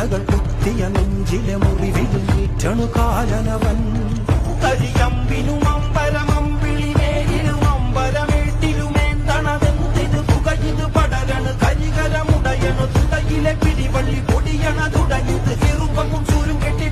തലകൾ കുത്തിയ നെഞ്ചിലെ മുറിവിലും നീറ്റണു കാലനവൻ കരിയമ്പിനും അമ്പരമമ്പിളിമേലിലും അമ്പരമേട്ടിലുമേന്തണതെന്തിത് പുകയിത് പടരണു കരികരമുടയണു തുടയിലെ പിടിവള്ളി പൊടിയണ തുടങ്ങിത് ചെറുപ്പമും ചൂരും കെട്ടി